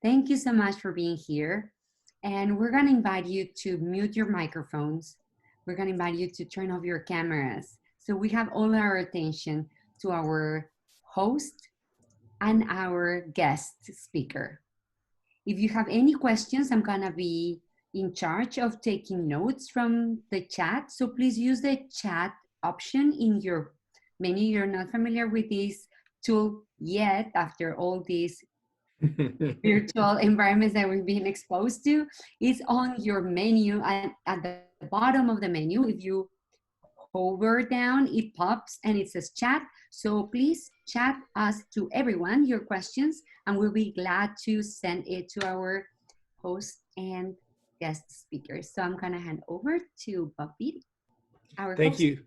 Thank you so much for being here. And we're going to invite you to mute your microphones. We're going to invite you to turn off your cameras. So we have all our attention to our host and our guest speaker. If you have any questions, I'm going to be in charge of taking notes from the chat. So please use the chat option in your menu. You're not familiar with this tool yet after all these virtual environments that we've been exposed to. Is on your menu and at the bottom of the menu. If you hover down, it pops and it says chat. So please chat us to everyone your questions, and we'll be glad to send it to our host and guest speakers. So I'm gonna hand over to Bob Beatty, our Thank host. you.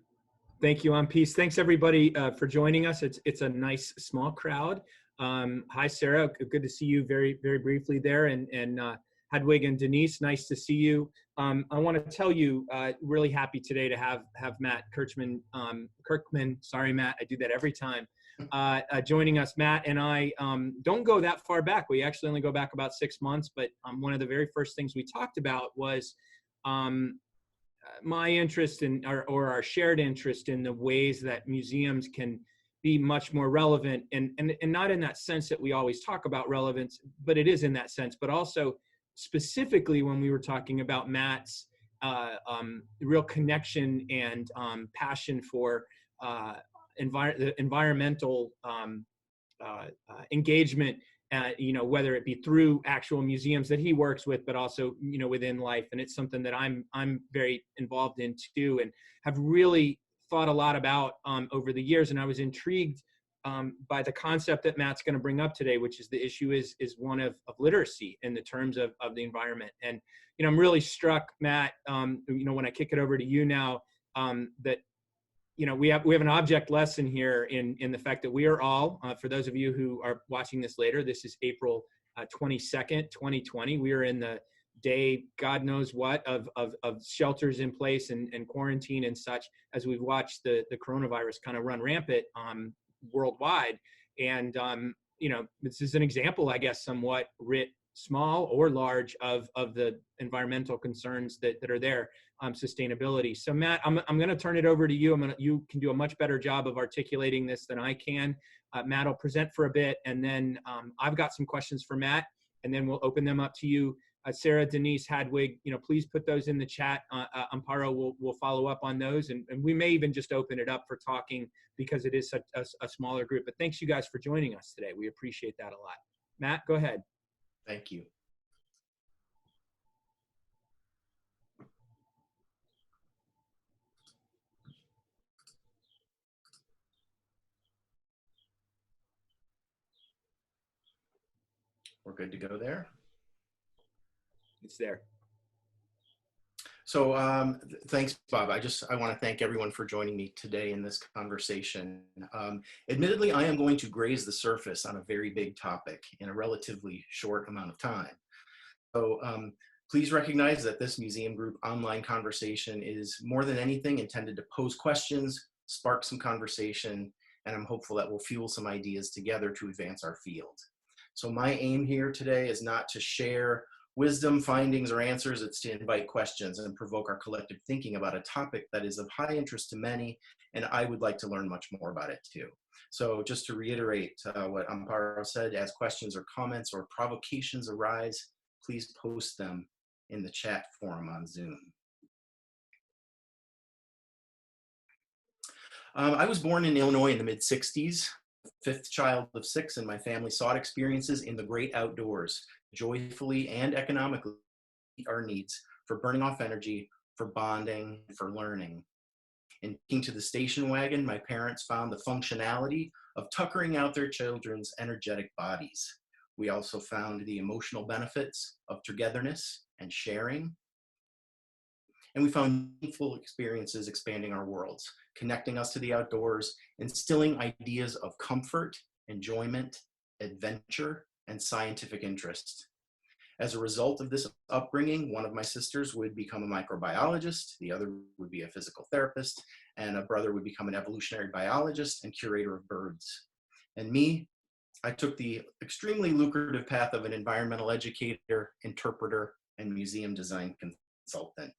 Thank you, Peace. Thanks everybody for joining us. It's a nice small crowd. Hi, Sarah. Good to see you very briefly there. And Hedwig and Denise, nice to see you. I want to tell you, really happy today to have Matt Kirchman, sorry, Matt, I do that every time, joining us. Matt and I don't go that far back. We actually only go back about 6 months, but one of the very first things we talked about was my interest in, or our shared interest in the ways that museums can be much more relevant, and not in that sense that we always talk about relevance, but it is in that sense, but also specifically when we were talking about Matt's real connection and passion for the environmental engagement, whether it be through actual museums that he works with, but also, within life. And it's something that I'm very involved in too, and have really thought a lot about over the years. And I was intrigued by the concept that Matt's going to bring up today, which is the issue is one of literacy in the terms of the environment. And, I'm really struck, Matt, when I kick it over to you now, that we have an object lesson here in the fact that we are all, for those of you who are watching this later, this is April 22nd, 2020. We are in the day, God knows what, of shelters in place and quarantine and such, as we've watched the coronavirus kind of run rampant worldwide. And, this is an example, I guess, somewhat writ small or large of the environmental concerns that are there, sustainability. So Matt, I'm going to turn it over to you. You can do a much better job of articulating this than I can. Matt will present for a bit, and then I've got some questions for Matt, and then we'll open them up to you. Sarah, Denise, Hadwig, please put those in the chat. Amparo will follow up on those, and we may even just open it up for talking because it is such a smaller group. But thanks you guys for joining us today. We appreciate that a lot. Matt, go ahead. Thank you. We're good to go there. It's there. So thanks, Bob. I want to thank everyone for joining me today in this conversation. Admittedly, I am going to graze the surface on a very big topic in a relatively short amount of time. So please recognize that this museum group online conversation is more than anything intended to pose questions, spark some conversation, and I'm hopeful that we'll fuel some ideas together to advance our field. So my aim here today is not to share wisdom, findings, or answers. It's to invite questions and provoke our collective thinking about a topic that is of high interest to many, and I would like to learn much more about it too. So just to reiterate what Amparo said, as questions or comments or provocations arise, please post them in the chat forum on Zoom. I was born in Illinois in the mid-60s, fifth child of 6, and my family sought experiences in the great outdoors, joyfully and economically meet our needs for burning off energy, for bonding, for learning. In taking to the station wagon, my parents found the functionality of tuckering out their children's energetic bodies. We also found the emotional benefits of togetherness and sharing. And we found meaningful experiences expanding our worlds, connecting us to the outdoors, instilling ideas of comfort, enjoyment, adventure, and scientific interest. As a result of this upbringing, one of my sisters would become a microbiologist, the other would be a physical therapist, and a brother would become an evolutionary biologist and curator of birds. And me, I took the extremely lucrative path of an environmental educator, interpreter, and museum design consultant.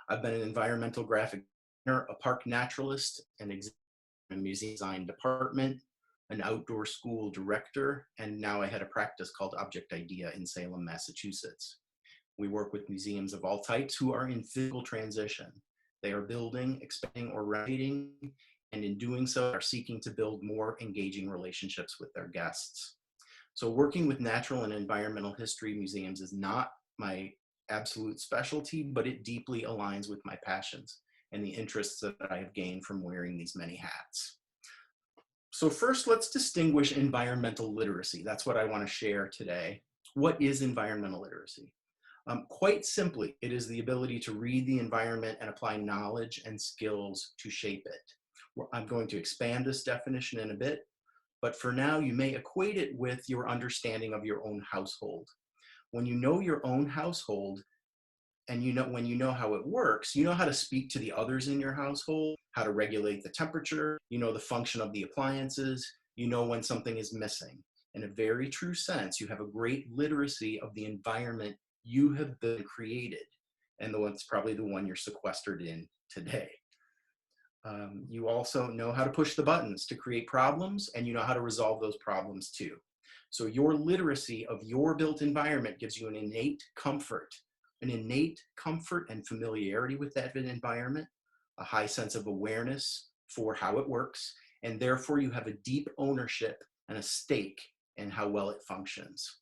I've been an environmental graphic designer, a park naturalist, an exhibit in a museum design department, an outdoor school director, and now I had a practice called Object Idea in Salem, Massachusetts. We work with museums of all types who are in physical transition. They are building, expanding, or renovating, and in doing so are seeking to build more engaging relationships with their guests. So working with natural and environmental history museums is not my absolute specialty, but it deeply aligns with my passions and the interests that I have gained from wearing these many hats. So first, let's distinguish environmental literacy. That's what I want to share today. What is environmental literacy? Quite simply, it is the ability to read the environment and apply knowledge and skills to shape it. I'm going to expand this definition in a bit, but for now, you may equate it with your understanding of your own household. When you know your own household, and when you know how it works, you know how to speak to the others in your household, how to regulate the temperature, you know the function of the appliances, you know when something is missing. In a very true sense, you have a great literacy of the environment you have been created, and it's probably the one you're sequestered in today. You also know how to push the buttons to create problems, and you know how to resolve those problems too. So your literacy of your built environment gives you an innate comfort and familiarity with that environment, a high sense of awareness for how it works, and therefore you have a deep ownership and a stake in how well it functions.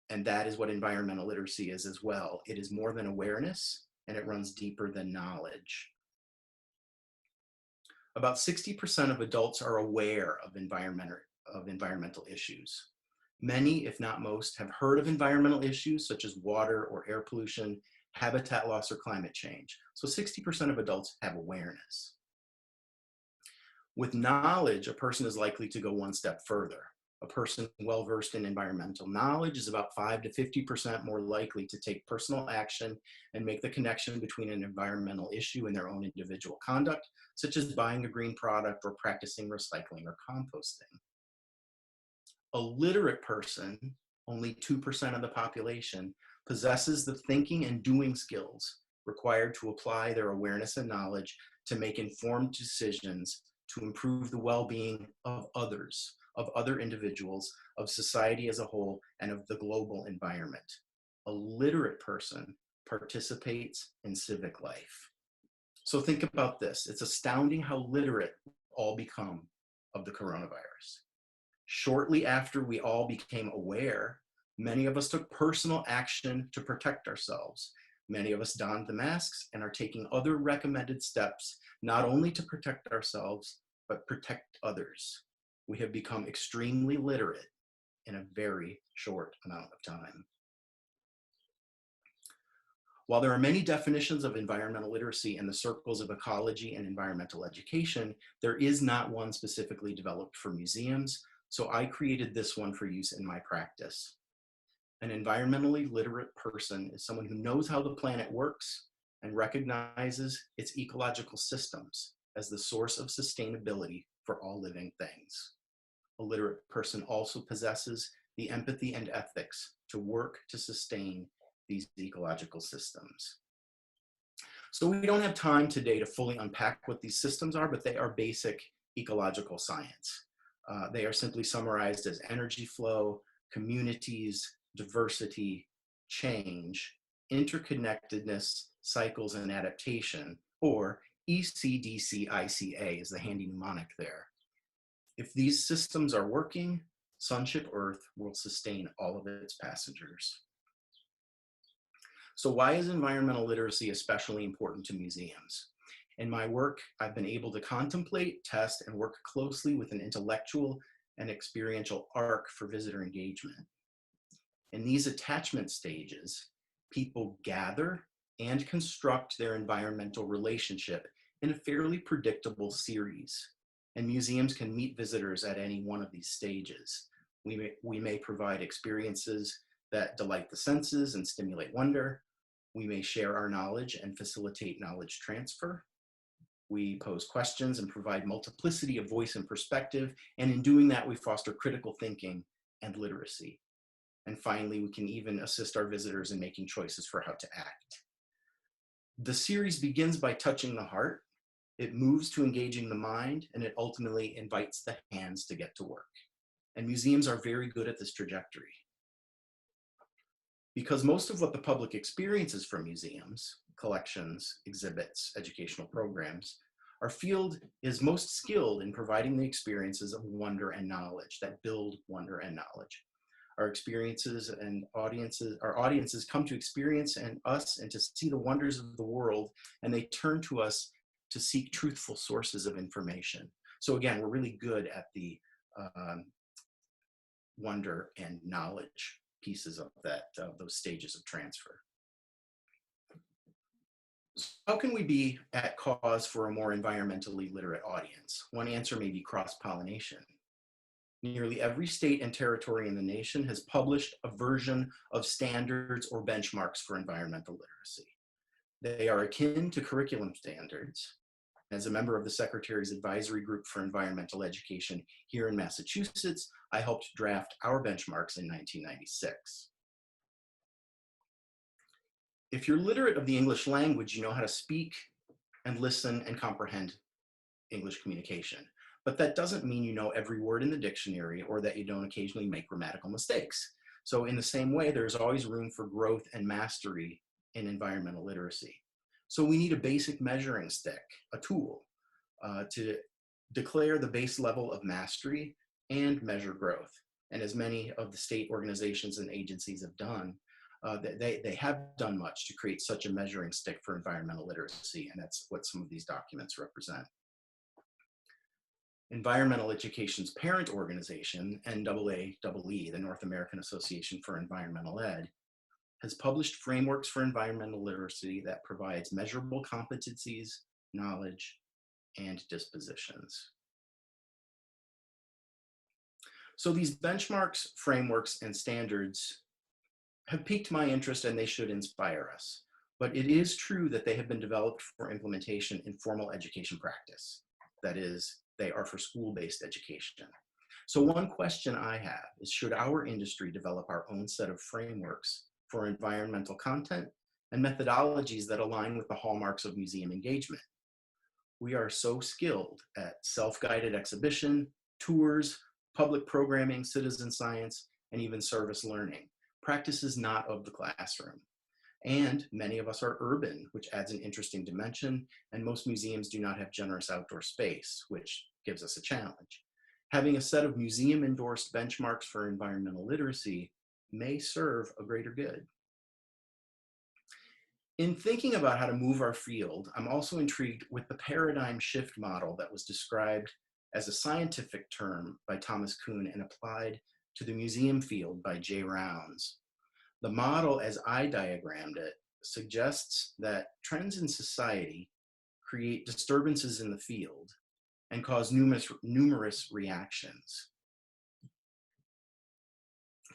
And that is what environmental literacy is as well. It is more than awareness, and it runs deeper than knowledge. About 60% of adults are aware of environmental issues. Many, if not most, have heard of environmental issues such as water or air pollution, habitat loss, or climate change. So 60% of adults have awareness. With knowledge, a person is likely to go one step further. A person well-versed in environmental knowledge is about 5 to 50% more likely to take personal action and make the connection between an environmental issue and their own individual conduct, such as buying a green product or practicing recycling or composting. A literate person, only 2% of the population, possesses the thinking and doing skills required to apply their awareness and knowledge to make informed decisions to improve the well-being of others, of other individuals, of society as a whole, and of the global environment. A literate person participates in civic life. So think about this. It's astounding how literate we all become of the coronavirus. Shortly after we all became aware, many of us took personal action to protect ourselves. Many of us donned the masks and are taking other recommended steps, not only to protect ourselves, but protect others. We have become extremely literate in a very short amount of time. While there are many definitions of environmental literacy in the circles of ecology and environmental education, there is not one specifically developed for museums, so I created this one for use in my practice. An environmentally literate person is someone who knows how the planet works and recognizes its ecological systems as the source of sustainability for all living things. A literate person also possesses the empathy and ethics to work to sustain these ecological systems. So we don't have time today to fully unpack what these systems are, but they are basic ecological science. They are simply summarized as energy flow, communities, diversity, change, interconnectedness, cycles, and adaptation, or ECDC-ICA is the handy mnemonic there. If these systems are working, Sonship Earth will sustain all of its passengers. So why is environmental literacy especially important to museums? In my work, I've been able to contemplate, test, and work closely with an intellectual and experiential arc for visitor engagement. In these attachment stages, people gather and construct their environmental relationship in a fairly predictable series. And museums can meet visitors at any one of these stages. We may provide experiences that delight the senses and stimulate wonder. We may share our knowledge and facilitate knowledge transfer. We pose questions and provide multiplicity of voice and perspective. And in doing that, we foster critical thinking and literacy. And finally, we can even assist our visitors in making choices for how to act. The series begins by touching the heart. It moves to engaging the mind, and it ultimately invites the hands to get to work. And museums are very good at this trajectory. Because most of what the public experiences from museums, collections, exhibits, educational programs, our field is most skilled in providing the experiences of wonder and knowledge that build wonder and knowledge. Our experiences and our audiences come to experience us and to see the wonders of the world, and they turn to us to seek truthful sources of information. So again, we're really good at the wonder and knowledge pieces of those stages of transfer. So how can we be at cause for a more environmentally literate audience? One answer may be cross-pollination. Nearly every state and territory in the nation has published a version of standards or benchmarks for environmental literacy. They are akin to curriculum standards. As a member of the Secretary's Advisory Group for Environmental Education here in Massachusetts, I helped draft our benchmarks in 1996. If you're literate of the English language, you know how to speak and listen and comprehend English communication. But that doesn't mean you know every word in the dictionary or that you don't occasionally make grammatical mistakes. So in the same way, there's always room for growth and mastery in environmental literacy. So we need a basic measuring stick, a tool, to declare the base level of mastery and measure growth. And as many of the state organizations and agencies have done, they have done much to create such a measuring stick for environmental literacy, and that's what some of these documents represent. Environmental Education's parent organization, NAAEE, the North American Association for Environmental Ed, has published frameworks for environmental literacy that provides measurable competencies, knowledge, and dispositions. So these benchmarks, frameworks, and standards have piqued my interest, and they should inspire us. But it is true that they have been developed for implementation in formal education practice. That is, they are for school-based education. So one question I have is, should our industry develop our own set of frameworks for environmental content and methodologies that align with the hallmarks of museum engagement? We are so skilled at self-guided exhibition, tours, public programming, citizen science, and even service learning. Practice is not of the classroom. And many of us are urban, which adds an interesting dimension, and most museums do not have generous outdoor space, which gives us a challenge. Having a set of museum-endorsed benchmarks for environmental literacy may serve a greater good. In thinking about how to move our field, I'm also intrigued with the paradigm shift model that was described as a scientific term by Thomas Kuhn and applied to the museum field by Jay Rounds. The model, as I diagrammed it, suggests that trends in society create disturbances in the field and cause numerous reactions.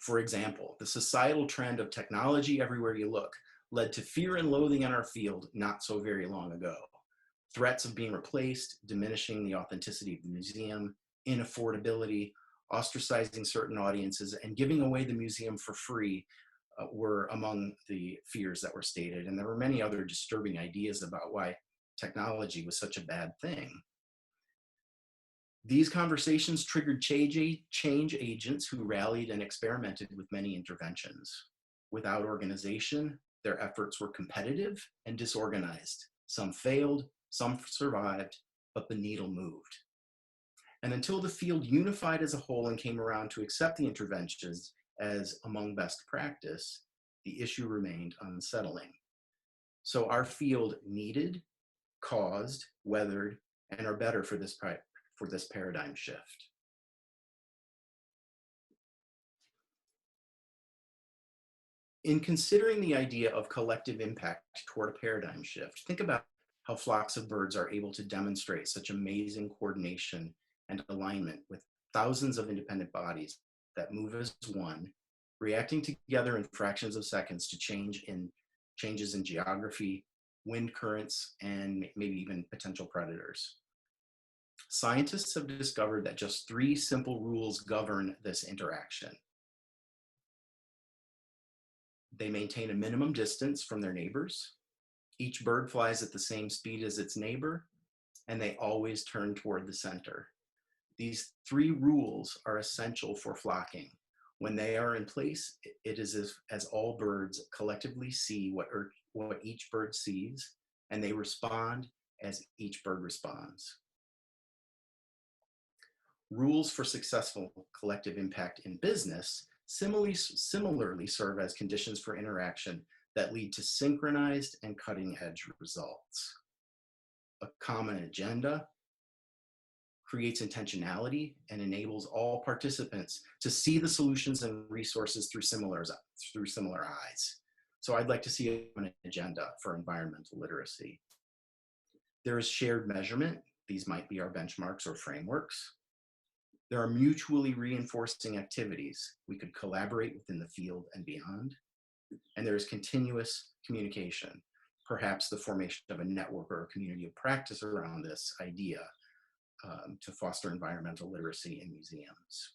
For example, the societal trend of technology everywhere you look led to fear and loathing in our field not so very long ago. Threats of being replaced, diminishing the authenticity of the museum, inaffordability, ostracizing certain audiences, and giving away the museum for free were among the fears that were stated. And there were many other disturbing ideas about why technology was such a bad thing. These conversations triggered change agents who rallied and experimented with many interventions. Without organization, their efforts were competitive and disorganized. Some failed, some survived, but the needle moved. And until the field unified as a whole and came around to accept the interventions as among best practice, the issue remained unsettling. So our field needed, caused, weathered, and are better for this paradigm shift. In considering the idea of collective impact toward a paradigm shift, think about how flocks of birds are able to demonstrate such amazing coordination and alignment with thousands of independent bodies that move as one, reacting together in fractions of seconds to changes in geography, wind currents, and maybe even potential predators. Scientists have discovered that just 3 simple rules govern this interaction. They maintain a minimum distance from their neighbors. Each bird flies at the same speed as its neighbor, and they always turn toward the center. These 3 rules are essential for flocking. When they are in place, it is as all birds collectively see what each bird sees, and they respond as each bird responds. Rules for successful collective impact in business similarly serve as conditions for interaction that lead to synchronized and cutting-edge results. A common agenda creates intentionality and enables all participants to see the solutions and resources through similar eyes. So I'd like to see an agenda for environmental literacy. There is shared measurement. These might be our benchmarks or frameworks. There are mutually reinforcing activities. We could collaborate within the field and beyond. And there is continuous communication, perhaps the formation of a network or a community of practice around this idea to foster environmental literacy in museums.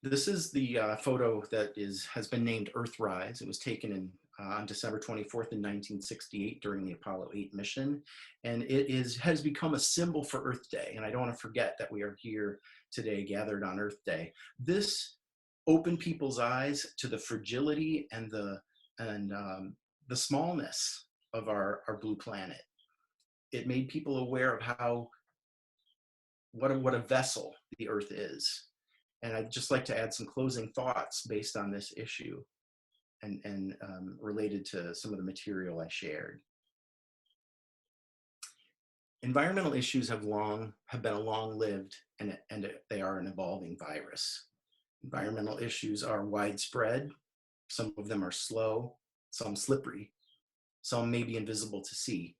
This is the photo that has been named Earthrise. It was taken on December 24th in 1968 during the Apollo 8 mission. And it has become a symbol for Earth Day. And I don't want to forget that we are here today gathered on Earth Day. This opened people's eyes to the fragility and the smallness of our blue planet. It made people aware of what a vessel the Earth is. And I'd just like to add some closing thoughts based on this issue and related to some of the material I shared. Environmental issues have been a long-lived and they are an evolving virus. Environmental issues are widespread. Some of them are slow, some slippery, some may be invisible to see.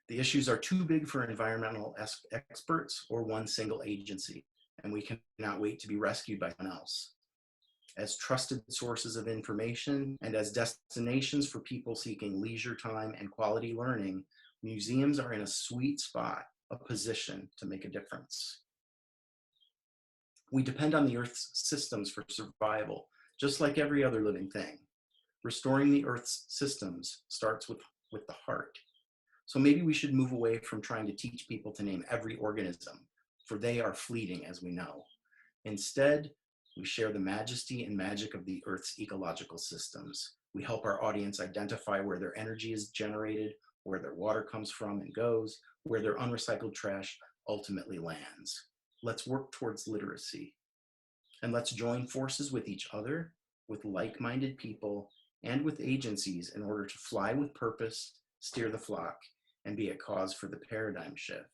The issues are too big for environmental experts or one single agency, and we cannot wait to be rescued by someone else. As trusted sources of information and as destinations for people seeking leisure time and quality learning, museums are in a sweet spot, a position to make a difference. We depend on the Earth's systems for survival, just like every other living thing. Restoring the Earth's systems starts with the heart. So maybe we should move away from trying to teach people to name every organism, for they are fleeting, as we know. Instead, we share the majesty and magic of the Earth's ecological systems. We help our audience identify where their energy is generated, where their water comes from and goes, where their unrecycled trash ultimately lands. Let's work towards literacy. And let's join forces with each other, with like-minded people, and with agencies in order to fly with purpose, steer the flock, and be a cause for the paradigm shift.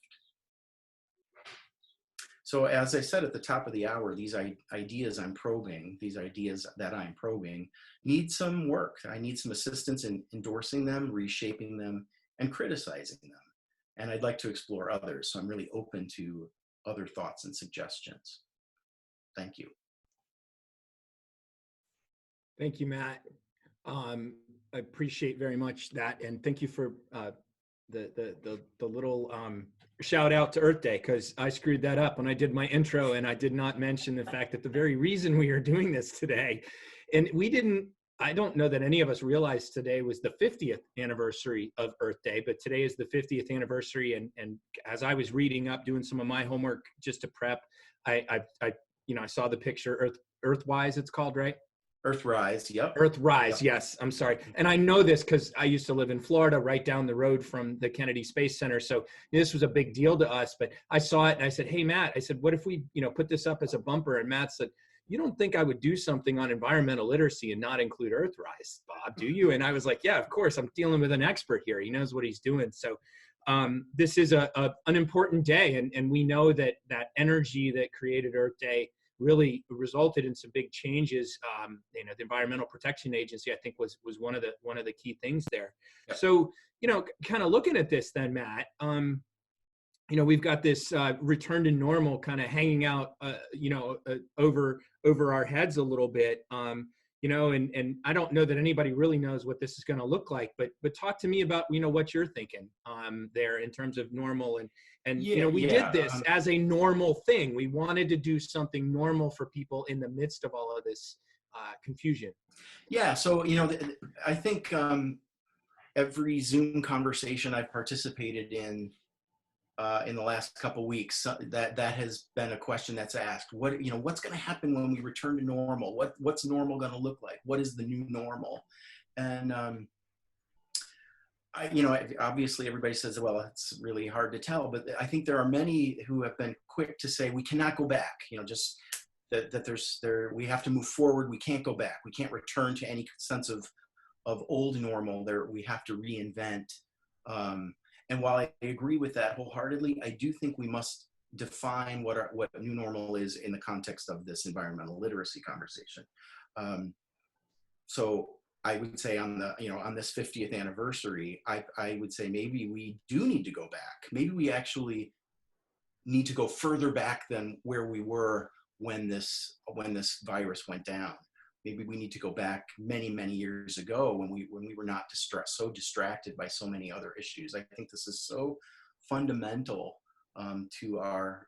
So as I said at the top of the hour, these ideas I'm probing, need some work. I need some assistance in endorsing them, reshaping them, and criticizing them. And I'd like to explore others. So I'm really open to other thoughts and suggestions. Thank you. Thank you, Matt. I appreciate very much that. And thank you for the little shout out to Earth Day, because I screwed that up when I did my intro and I did not mention the fact that the very reason we are doing this today, and I don't know that any of us realized today was the 50th anniversary of Earth Day, but today is the 50th anniversary. And as I was reading up, doing some of my homework just to prep, I saw the picture, Earthwise it's called, right? Earthrise, yep. Earthrise, yep. Yes, I'm sorry. And I know this because I used to live in Florida, right down the road from the Kennedy Space Center. So this was a big deal to us, but I saw it and I said, hey, Matt, I said, what if we, put this up as a bumper? And Matt said, you don't think I would do something on environmental literacy and not include Earthrise, Bob, do you? And I was like, yeah, of course, I'm dealing with an expert here. He knows what he's doing. So this is an important day. And we know that energy that created Earth Day really resulted in some big changes. The Environmental Protection Agency, I think, was one of the key things there. Yep. So, kind of looking at this then, Matt, we've got this return to normal kind of hanging out, over our heads a little bit. and I don't know that anybody really knows what this is going to look like, but talk to me about, what you're thinking there in terms of normal, and Yeah, we yeah. did this as a normal thing. We wanted to do something normal for people in the midst of all of this confusion. Yeah, so I think every Zoom conversation I've participated in the last couple weeks, that has been a question that's asked. What's going to happen when we return to normal? What's normal going to look like? What is the new normal? And obviously everybody says, well, it's really hard to tell, but I think there are many who have been quick to say we cannot go back. Just that we have to move forward. We can't go back. We can't return to any sense of old normal. We have to reinvent. And while I agree with that wholeheartedly, I do think we must define what new normal is in the context of this environmental literacy conversation. So I would say on this 50th anniversary, I would say maybe we do need to go back. Maybe we actually need to go further back than where we were when this virus went down. Maybe we need to go back many, many years ago when we were not so distracted by so many other issues. I think this is so fundamental to our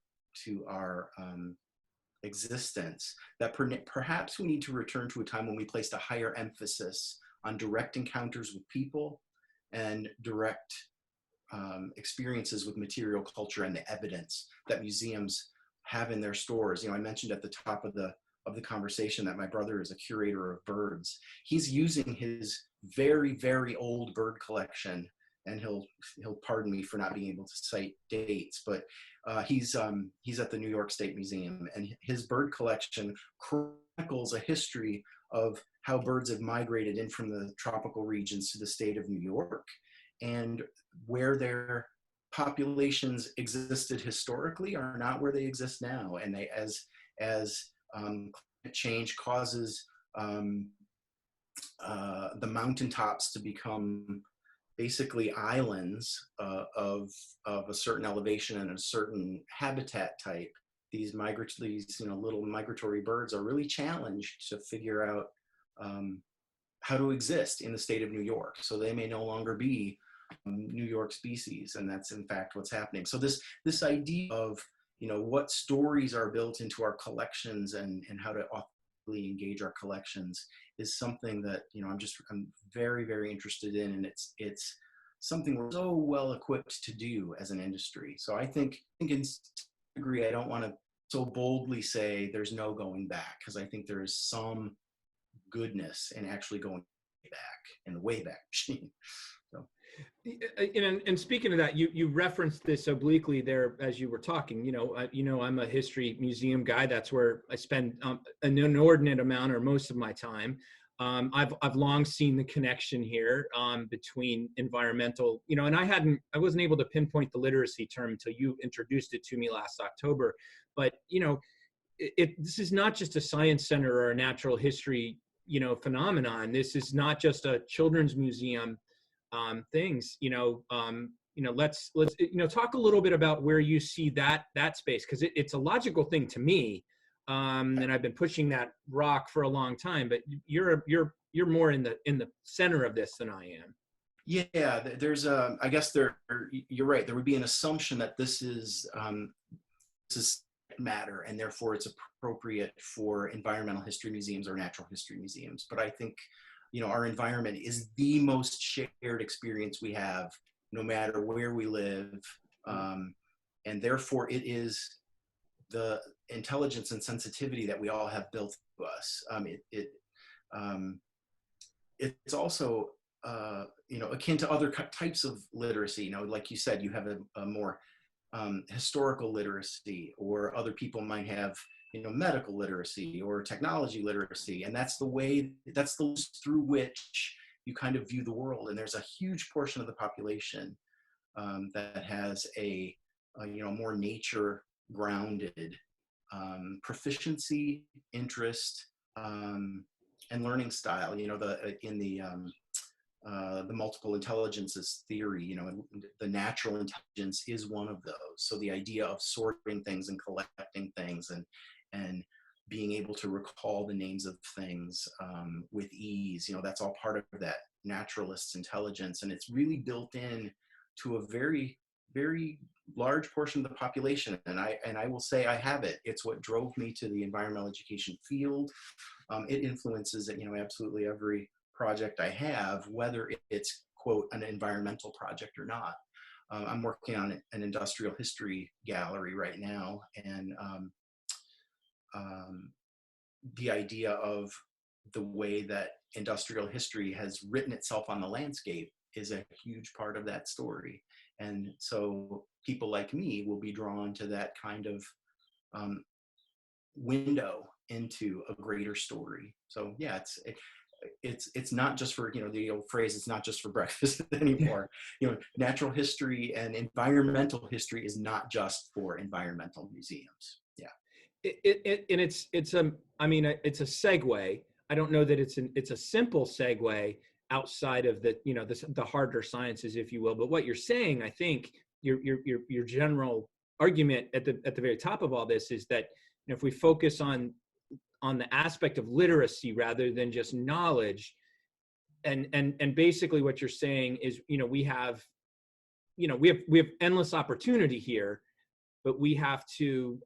existence that perhaps we need to return to a time when we placed a higher emphasis on direct encounters with people and direct experiences with material culture and the evidence that museums have in their stores. I mentioned at the top of the conversation that my brother is a curator of birds. He's using his very, very old bird collection, and he'll pardon me for not being able to cite dates, but he's at the New York State Museum, and his bird collection chronicles a history of how birds have migrated in from the tropical regions to the state of New York, and where their populations existed historically are not where they exist now. And they, as climate change causes the mountaintops to become basically islands of a certain elevation and a certain habitat type, these little migratory birds are really challenged to figure out how to exist in the state of New York. So they may no longer be New York species, and that's in fact what's happening. So this idea of what stories are built into our collections and how to authentically engage our collections is something that I'm very, very interested in, and it's something we're so well equipped to do as an industry. So I think in degree I don't want to so boldly say there's no going back, because I think there is some goodness in actually going back in the way back machine. So. And speaking of that, you referenced this obliquely there as you were talking. I'm a history museum guy. That's where I spend an inordinate amount or most of my time. I've long seen the connection here between environmental, and I wasn't able to pinpoint the literacy term until you introduced it to me last October. But this is not just a science center or a natural history phenomenon. This is not just a children's museum. Things, let's talk a little bit about where you see that space, because it's a logical thing to me, and I've been pushing that rock for a long time. But you're more in the center of this than I am. Yeah, there's I guess you're right. There would be an assumption that this is matter, and therefore it's appropriate for environmental history museums or natural history museums. But I think our environment is the most shared experience we have, no matter where we live, and therefore it is the intelligence and sensitivity that we all have built to us. It's also akin to other types of literacy. Like you said, you have a more historical literacy, or other people might have medical literacy or technology literacy, and that's the lens through which you kind of view the world. And there's a huge portion of the population that has a more nature grounded proficiency, interest, and learning style. The multiple intelligences theory, the natural intelligence is one of those. So the idea of sorting things and collecting things and being able to recall the names of things with ease. That's all part of that naturalist's intelligence, and it's really built in to a very, very large portion of the population. And I will say I have it. It's what drove me to the environmental education field. It influences, absolutely every project I have, whether it's, quote, an environmental project or not. I'm working on an industrial history gallery right now, and the idea of the way that industrial history has written itself on the landscape is a huge part of that story. And so people like me will be drawn to that kind of window into a greater story. So yeah, it's not just for, the old phrase, it's not just for breakfast anymore. Natural history and environmental history is not just for environmental museums. Yeah. It's a segue. I don't know that it's a simple segue outside of the harder sciences, if you will. But what you're saying, I think your general argument at the very top of all this is that if we focus on the aspect of literacy rather than just knowledge, and basically what you're saying is, we have endless opportunity here, but we have to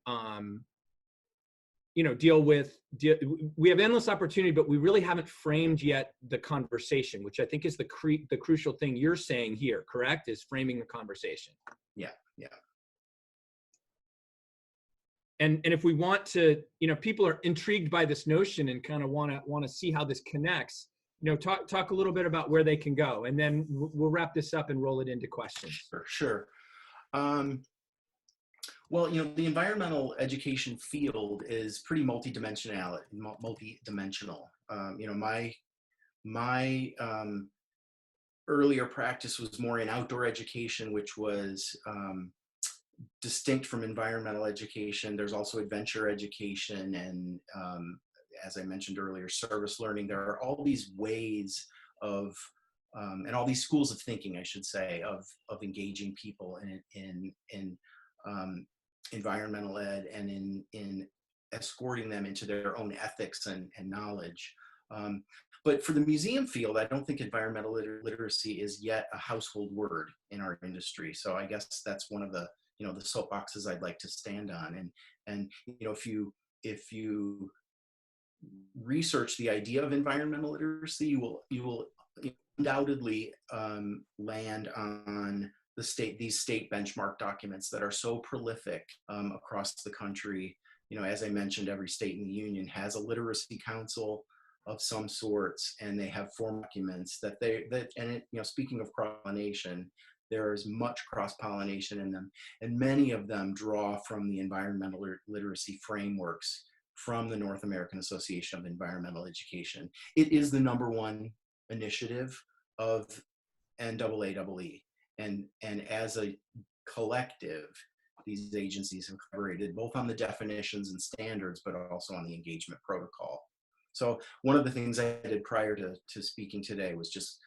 we have endless opportunity, but we really haven't framed yet the conversation, which I think is the crucial thing you're saying here, correct? Is framing the conversation. Yeah. And if we want to, people are intrigued by this notion and kind of want to see how this connects, talk a little bit about where they can go, and then we'll wrap this up and roll it into questions. Sure. Well, the environmental education field is pretty multidimensional. My earlier practice was more in outdoor education, which was distinct from environmental education. There's also adventure education, and as I mentioned earlier, service learning. There are all these ways of and all these schools of thinking, I should say, of engaging people in environmental ed and in escorting them into their own ethics and knowledge. But for the museum field, I don't think environmental literacy is yet a household word in our industry. So I guess that's one of the the soapboxes I'd like to stand on. And if you research the idea of environmental literacy, you will undoubtedly land on these state benchmark documents that are so prolific across the country. As I mentioned, every state in the union has a literacy council of some sorts, and they have form documents speaking of cross-pollination, there is much cross-pollination in them, and many of them draw from the environmental literacy frameworks from the North American Association of Environmental Education. It is the #1 initiative of NAAE. And as a collective, these agencies have collaborated both on the definitions and standards, but also on the engagement protocol. So one of the things I did prior to speaking today was just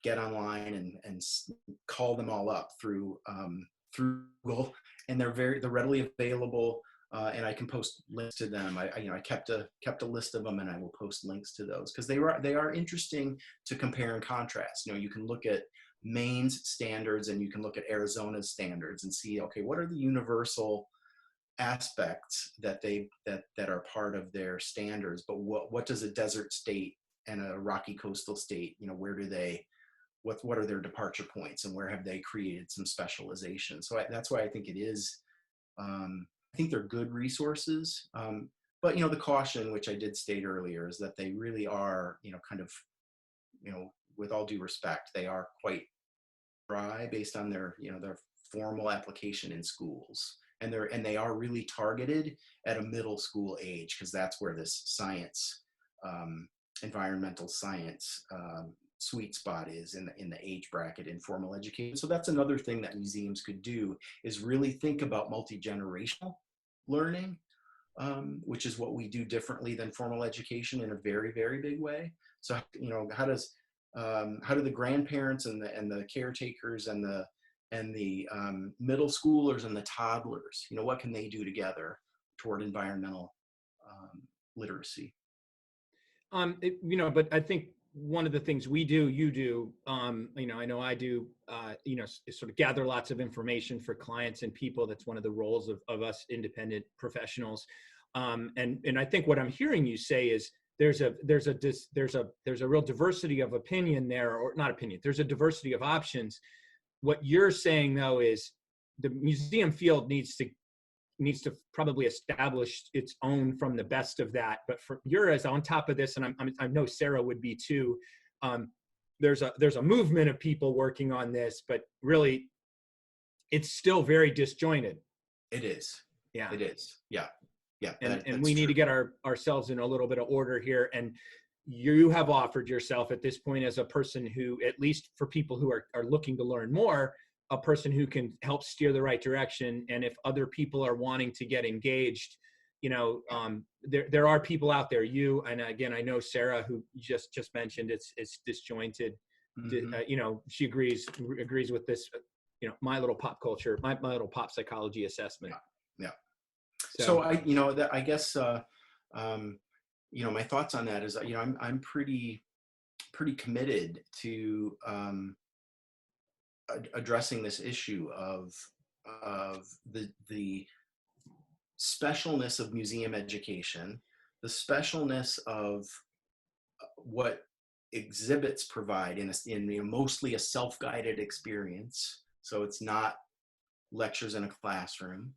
get online and call them all up through Google, and they're readily available, and I can post links to them. I kept a list of them, and I will post links to those because they are interesting to compare and contrast. You can look at Maine's standards and you can look at Arizona's standards and see, okay, what are the universal aspects that are part of their standards, but what does a desert state and a rocky coastal state, what are their departure points, and where have they created some specialization? So that's why I think it is, I think they're good resources, but the caution, which I did state earlier, is that they really are, with all due respect, they are quite dry based on their formal application in schools, and they are really targeted at a middle school age, because that's where this science, environmental science sweet spot is in the age bracket in formal education. So that's another thing that museums could do, is really think about multi-generational learning, which is what we do differently than formal education in a very, very big way. So how do the grandparents and the caretakers and the middle schoolers and the toddlers, what can they do together toward environmental literacy. But I think one of the things we do, you do, I know I do, is sort of gather lots of information for clients and people. That's one of the roles of us independent professionals. And I think what I'm hearing you say is there's a real diversity of opinion there, or not opinion, there's a diversity of options. What you're saying though is the museum field needs to probably establish its own from the best of that. But you're as on top of this, and I know Sarah would be too. There's a movement of people working on this, but really, it's still very disjointed. It is. Yeah. It is. Yeah. Yeah. And we need to get ourselves in a little bit of order here. And you have offered yourself at this point as a person who, at least for people who are looking to learn more, a person who can help steer the right direction. And if other people are wanting to get engaged, there are people out there, you, and again, I know Sarah, who just mentioned it's disjointed. Mm-hmm. She agrees with this, my little pop culture, my little pop psychology assessment. Yeah. So I guess, my thoughts on that is, I'm pretty committed to, addressing this issue of the specialness of museum education, the specialness of what exhibits provide in mostly a self-guided experience. So it's not lectures in a classroom.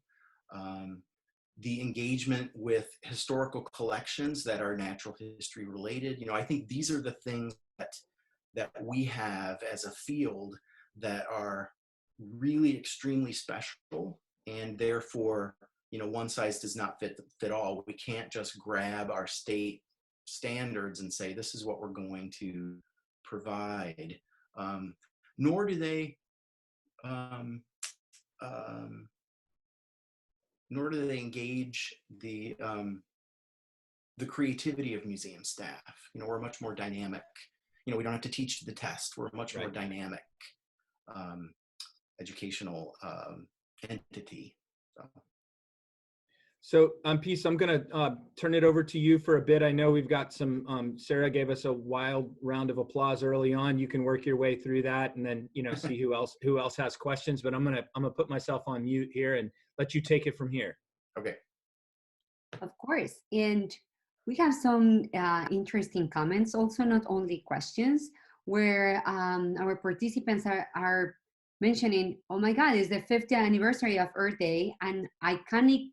The engagement with historical collections that are natural history related. I think these are the things that we have as a field that are really extremely special, and therefore, one size does not fit all. We can't just grab our state standards and say, this is what we're going to provide. Nor do they engage the creativity of museum staff. We're much more dynamic. We don't have to teach to the test. We're a much more dynamic educational entity. So Peace, I'm going to turn it over to you for a bit. I know we've got some, Sarah gave us a wild round of applause early on. You can work your way through that and then, see who else has questions, but I'm going to put myself on mute here and let you take it from here. Okay. Of course. And we have some interesting comments, also not only questions, where our participants are mentioning, oh my God, it's the 50th anniversary of Earthday, and iconic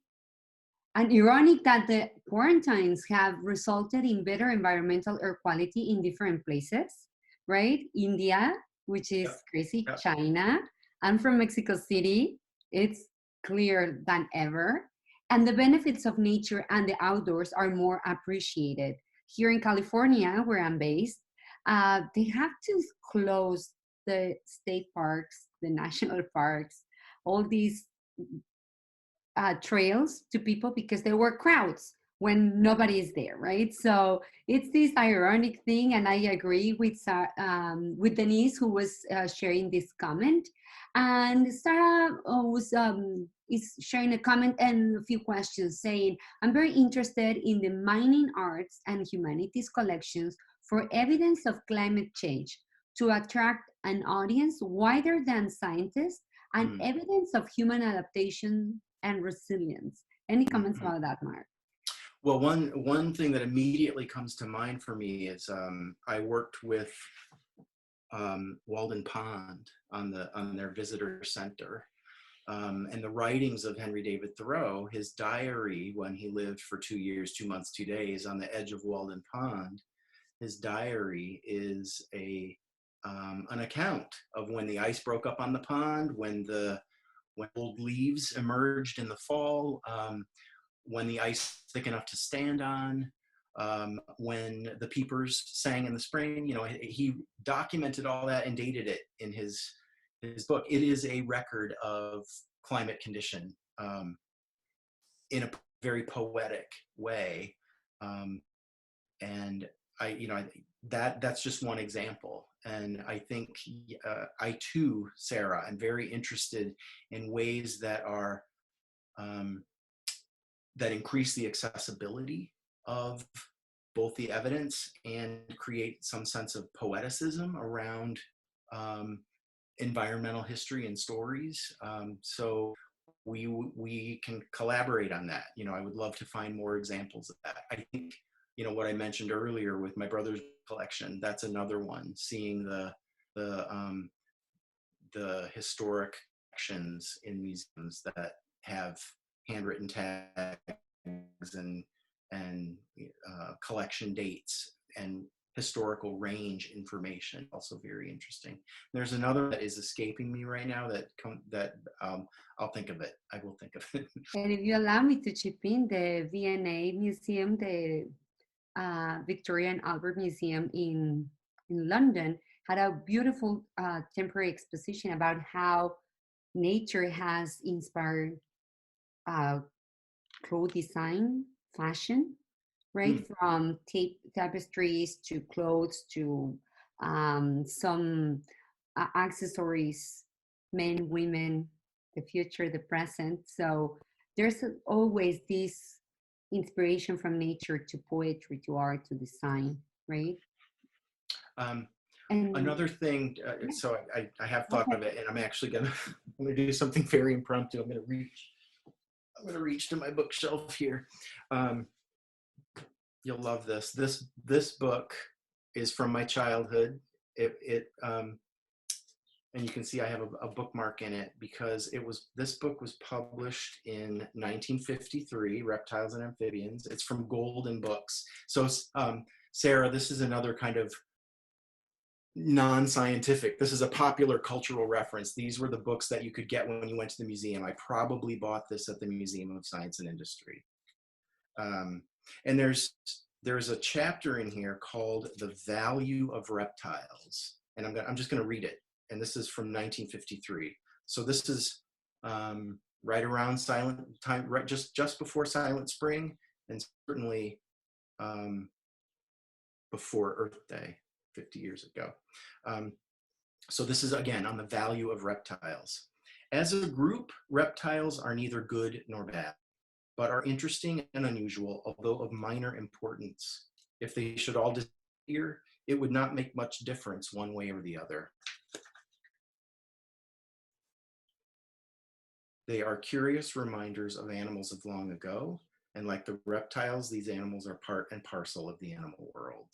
and ironic that the quarantines have resulted in better environmental air quality in different places, right? India, which is crazy, China, I'm from Mexico City. It's clearer than ever. And the benefits of nature and the outdoors are more appreciated. Here in California, where I'm based, they have to close the state parks, the national parks, all these trails to people because there were crowds when nobody is there, right? So it's this ironic thing, and I agree with Denise, who was sharing this comment, and Sarah is sharing a comment and a few questions saying, I'm very interested in the mining arts and humanities collections for evidence of climate change to attract an audience wider than scientists and evidence of human adaptation and resilience. Any comments about that, Mark? Well, one thing that immediately comes to mind for me is I worked with Walden Pond on their visitor center, and the writings of Henry David Thoreau, his diary when he lived for 2 years, 2 months, 2 days on the edge of Walden Pond. His diary is an account of when the ice broke up on the pond, when old leaves emerged in the fall, when the ice was thick enough to stand on, when the peepers sang in the spring. He documented all that and dated it in his book. It is a record of climate condition in a very poetic way, and that's just one example. And I think I too, Sarah, am very interested in ways that are that increase the accessibility of both the evidence and create some sense of poeticism around environmental history and stories. So we can collaborate on that. You know, I would love to find more examples of that. I think, you know, what I mentioned earlier with my brother's collection, that's another one, seeing the historic collections in museums that have handwritten tags and collection dates and historical range information, also very interesting. There's another that is escaping me right now that I'll think of it. I will think of it. And if you allow me to chip in, the V&A Museum, the Victoria and Albert Museum in London, had a beautiful temporary exposition about how nature has inspired clothes design, fashion, right? From tapestries to clothes to some accessories, men, women, the future, the present. So there's always this inspiration from nature to poetry, to art, to design, right? And Another thing, so I have thought of it, and I'm actually gonna do something very impromptu. I'm gonna reach to my bookshelf here. You'll love this. This book is from my childhood. And you can see I have a bookmark in it because this book was published in 1953, Reptiles and Amphibians. It's from Golden Books. So Sarah, this is another kind of non-scientific. This is a popular cultural reference. These were the books that you could get when you went to the museum. I probably bought this at the Museum of Science and Industry. And there's a chapter in here called The Value of Reptiles. And I'm just going to read it. And this is from 1953. So this is right around silent time, right just before Silent Spring, and certainly before Earth Day, 50 years ago. So this is, again, on the value of reptiles. As a group, reptiles are neither good nor bad, but are interesting and unusual, although of minor importance. If they should all disappear, it would not make much difference one way or the other. They are curious reminders of animals of long ago, and like the reptiles, these animals are part and parcel of the animal world.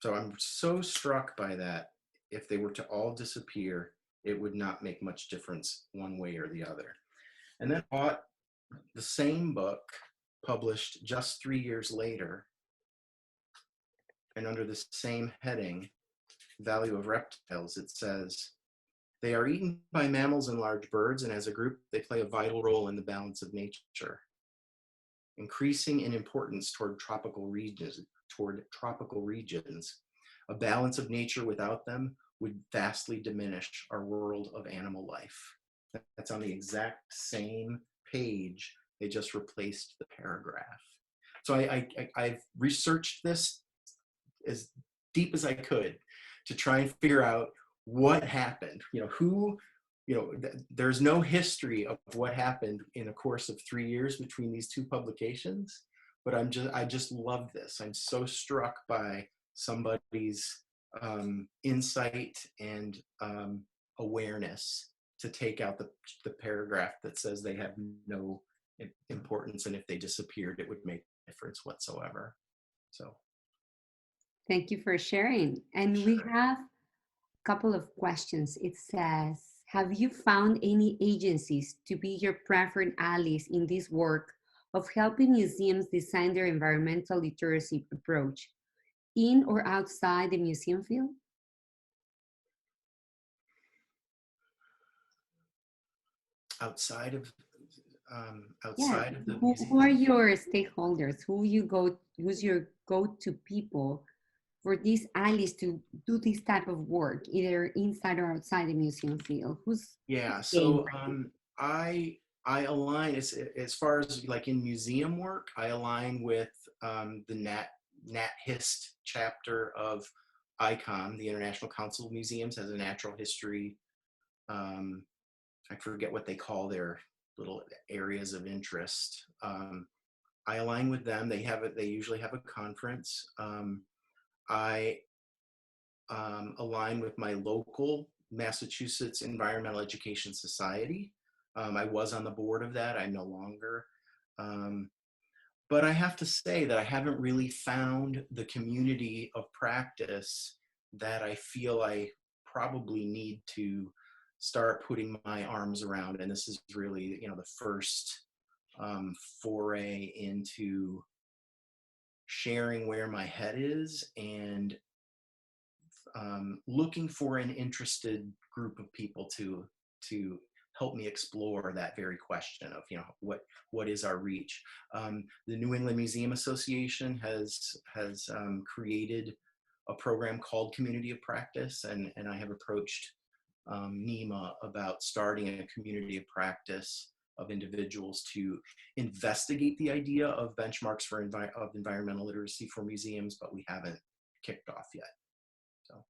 So I'm so struck by that. If they were to all disappear, it would not make much difference one way or the other. And then I bought the same book published just 3 years later, and under the same heading, Value of Reptiles, it says, they are eaten by mammals and large birds, and as a group, they play a vital role in the balance of nature, increasing in importance toward tropical regions. A balance of nature without them would vastly diminish our world of animal life. That's on the exact same page. They just replaced the paragraph. So I've researched this as deep as I could to try and figure out what happened. There's no history of what happened in a course of 3 years between these two publications, but I just love this. I'm so struck by somebody's insight and awareness to take out the paragraph that says they have no importance, and if they disappeared, it would make a difference whatsoever. So thank you for sharing. And we have couple of questions. It says, have you found any agencies to be your preferred allies in this work of helping museums design their environmental literacy approach in or outside the museum field? Outside of the who museum. are your stakeholders? Who's your go-to people for these allies to do this type of work, either inside or outside the museum field? So I align as far as like in museum work, I align with the NatHist chapter of ICOM, the International Council of Museums, has a natural history. I forget what they call their little areas of interest. I align with them. They usually have a conference. I align with my local Massachusetts Environmental Education Society. I was on the board of that. I'm no longer. But I have to say that I haven't really found the community of practice that I feel I probably need to start putting my arms around. And this is really, the first foray into sharing where my head is and looking for an interested group of people to help me explore that very question of, what is our reach. The New England Museum Association has created a program called Community of Practice, and I have approached NEMA about starting a community of practice of individuals to investigate the idea of benchmarks for environmental literacy for museums, but we haven't kicked off yet. So.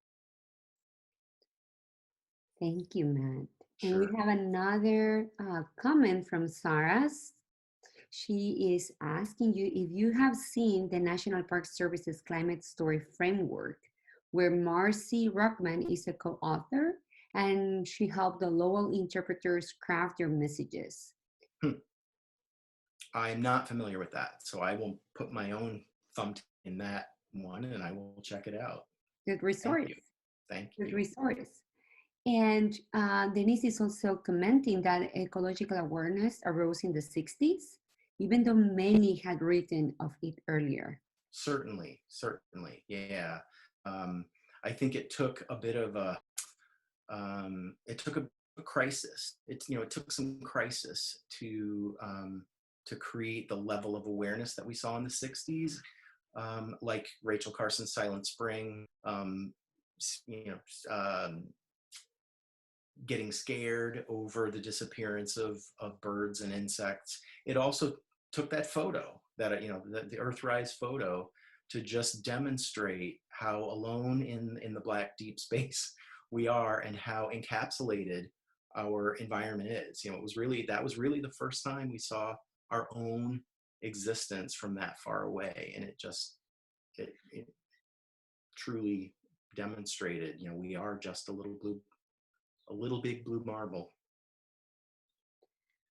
Thank you, Matt. And Sure. we have another comment from Sarah. She is asking you if you have seen the National Park Service's Climate Story Framework, where Marcy Rockman is a co-author, and she helped the Lowell interpreters craft their messages. I'm not familiar with that, so I will put my own thumb in that one, and I will check it out. Good resource. Thank you. Good resource. And Denise is also commenting that ecological awareness arose in the 60s, even though many had written of it earlier. Certainly, yeah. I think it took a bit of a crisis. It took some crisis to create the level of awareness that we saw in the 60s, like Rachel Carson's Silent Spring, getting scared over the disappearance of birds and insects. It also took that photo, that the Earthrise photo, to just demonstrate how alone in the black deep space we are and how encapsulated our environment is. That was really the first time we saw our own existence from that far away, and it truly demonstrated, we are just a little big blue marble.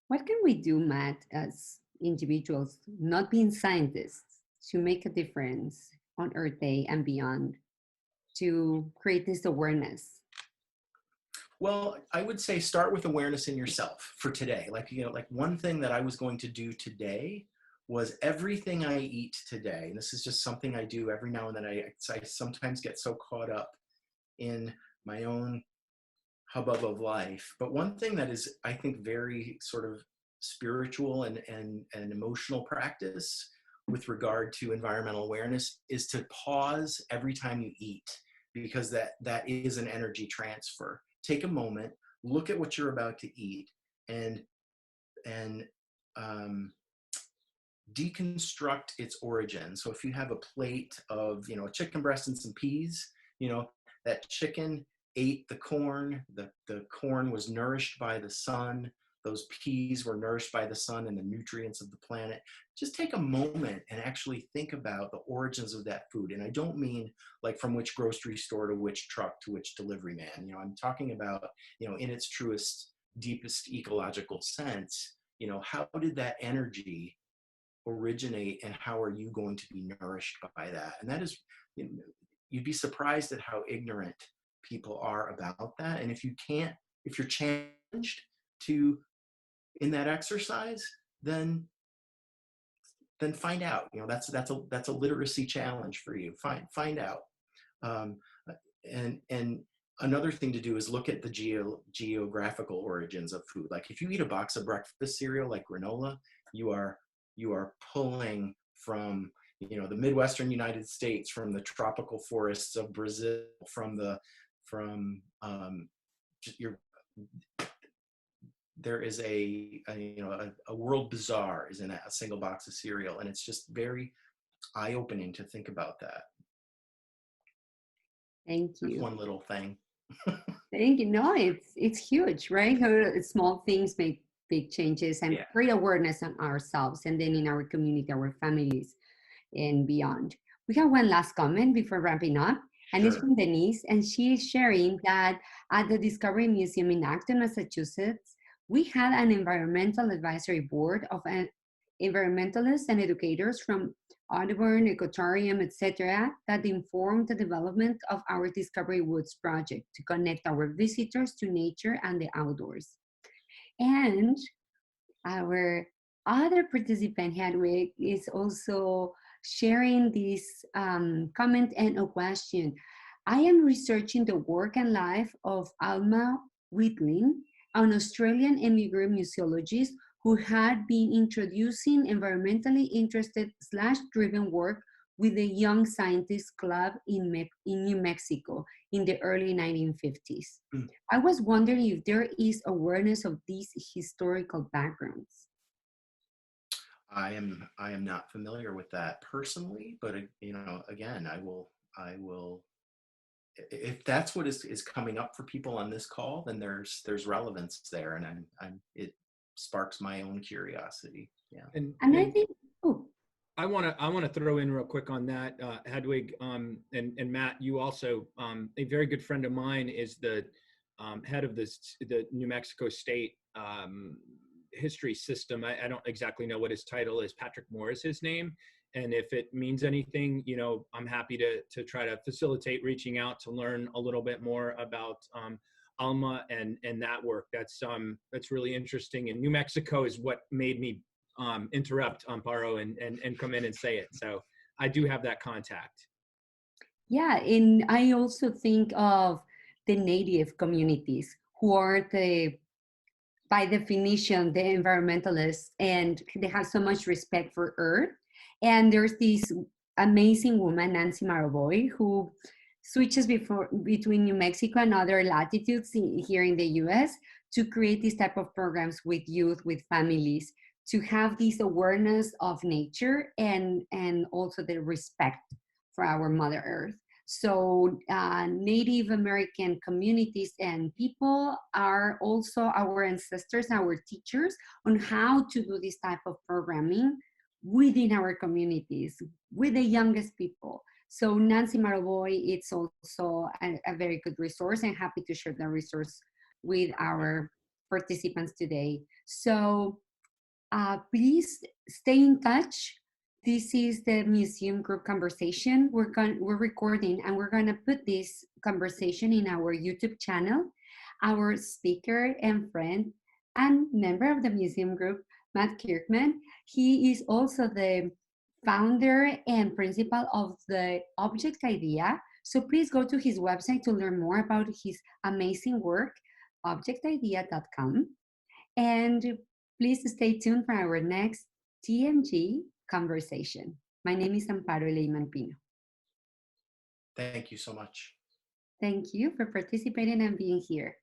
What can we do, Matt, as individuals, not being scientists, to make a difference on Earth Day and beyond, to create this awareness? Well, I would say start with awareness in yourself for today. Like one thing that I was going to do today was everything I eat today, and this is just something I do every now and then. I sometimes get so caught up in my own hubbub of life. But one thing that is, I think, very sort of spiritual and emotional practice with regard to environmental awareness is to pause every time you eat, because that is an energy transfer. Take a moment, look at what you're about to eat, and deconstruct its origin. So if you have a plate of a chicken breast and some peas, that chicken ate the corn. The corn was nourished by the sun. Those peas were nourished by the sun and the nutrients of the planet. Just take a moment and actually think about the origins of that food. And I don't mean like from which grocery store to which truck to which delivery man. I'm talking about, in its truest, deepest ecological sense, how did that energy originate and how are you going to be nourished by that? And that is, you'd be surprised at how ignorant people are about that. And if you're challenged in that exercise, then find out. That's a literacy challenge for you. Find out. And another thing to do is look at the geographical origins of food. Like if you eat a box of breakfast cereal like granola, you are pulling from the Midwestern United States, from the tropical forests of Brazil, there is a world bazaar is in a single box of cereal, and it's just very eye-opening to think about that. Thank you. That's one little thing. Thank you. No, it's huge, right? How small things make big changes and Yeah. create awareness on ourselves and then in our community, our families, and beyond. We have one last comment before wrapping up, and it's Sure. from Denise, and she is sharing that at the Discovery Museum in Acton, Massachusetts, we had an environmental advisory board of environmentalists and educators from Audubon, Ecotarium, etc., that informed the development of our Discovery Woods project to connect our visitors to nature and the outdoors. And our other participant, Hedwig, is also sharing this comment and a question. I am researching the work and life of Alma Whitling, an Australian immigrant museologist who had been introducing environmentally interested / driven work with the Young Scientists Club in New Mexico in the early 1950s. Mm. I was wondering if there is awareness of these historical backgrounds. I am not familiar with that personally, but you know, again, I will if that's what is coming up for people on this call, then there's relevance there, and it sparks my own curiosity. Yeah. And I think, oh, I want to throw in real quick on that, Hedwig, and Matt. You also, a very good friend of mine is the head of the New Mexico State history system. I don't exactly know what his title is. Patrick Moore is his name, and if it means anything, you know, I'm happy to try to facilitate reaching out to learn a little bit more about Alma and that work. That's really interesting. And New Mexico is what made me interrupt Amparo and come in and say it. So I do have that contact. yeah, and I also think of the native communities who are by definition, the environmentalists, and they have so much respect for Earth. And there's this amazing woman, Nancy Maryboy, who switches between New Mexico and other latitudes here in the US to create this type of programs with youth, with families, to have this awareness of nature and also the respect for our Mother Earth. So Native American communities and people are also our ancestors, our teachers on how to do this type of programming within our communities, with the youngest people. So Nancy Maryboy, it's also a very good resource, and happy to share the resource with our participants today. So please stay in touch. This is the museum group conversation. We're recording, and we're gonna put this conversation in our YouTube channel. Our speaker and friend and member of the museum group, Matt Kirchman, he is also the founder and principal of the Object Idea. So please go to his website to learn more about his amazing work, objectidea.com. And please stay tuned for our next TMG conversation. My name is Amparo Leyman Pino. Thank you so much. Thank you for participating and being here.